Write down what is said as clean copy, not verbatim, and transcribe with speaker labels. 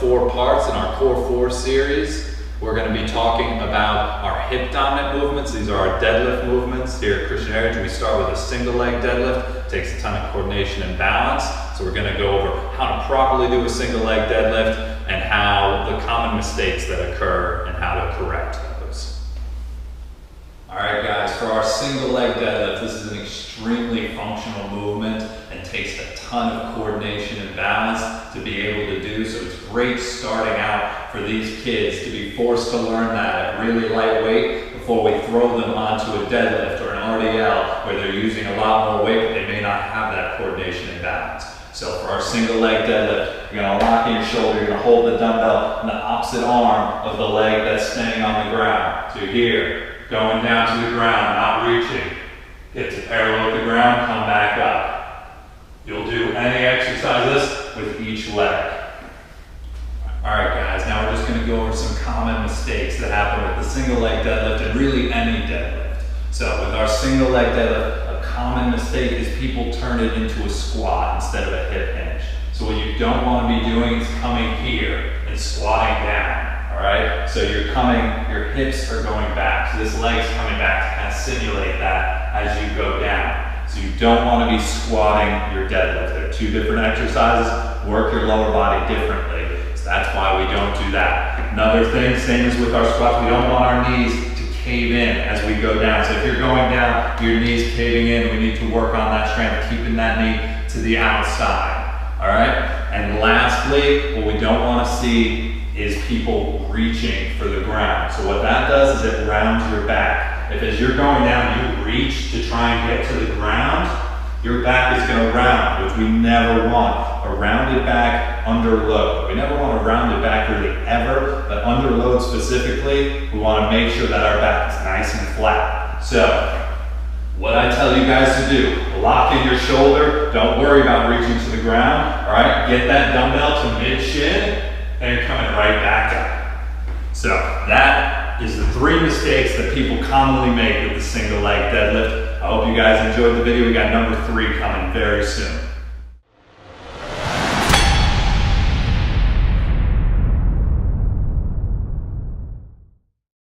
Speaker 1: 4 parts in our Core 4 series. We're going to be talking about our hip dominant movements. These are our deadlift movements here at Christian Heritage. We start with a single leg deadlift. It takes a ton of coordination and balance. So we're going to go over how to properly do a single leg deadlift and how the common mistakes that occur and how to correct those. All right guys, for our single leg deadlift, this is an extremely functional movement and takes a ton of coordination and balance to be able to do. So it's great starting out for these kids to be forced to learn that at really lightweight before we throw them onto a deadlift or an RDL where they're using a lot more weight, but they may not have that coordination and balance. So for our single leg deadlift, you're going to lock in your shoulder, you're going to hold the dumbbell in the opposite arm of the leg that's standing on the ground. So here, going down to the ground, not reaching. Get to parallel with the ground, come back up. You'll do any exercises with each leg. All right guys, now we're just going to go over some common mistakes that happen with the single leg deadlift and really any deadlift. So with our single leg deadlift, a common mistake is people turn it into a squat instead of a hip hinge. So what you don't want to be doing is coming here and squatting down. All right, so you're coming, your hips are going back. So this leg's coming back to kind of simulate that as you go down. So you don't want to be squatting your deadlift. They're 2 different exercises. Work your lower body differently. So that's why we don't do that. Another thing, same as with our squats, we don't want our knees to cave in as we go down. So if you're going down, your knees caving in, we need to work on that strength, keeping that knee to the outside. All right, and lastly, what we don't want to see is people reaching for the ground. So what that does is it rounds your back. If as you're going down, you reach to try and get to the ground, your back is going to round, which we never want. A rounded back under load. We never want a rounded back really ever, but under load specifically, we want to make sure that our back is nice and flat. So what I tell you guys to do, lock in your shoulder, don't worry about reaching to the ground, all right? Get that dumbbell to mid-shin, and you're coming right back up. So that is the 3 mistakes that people commonly make with the single leg deadlift. I hope you guys enjoyed the video. We got number 3 coming very soon.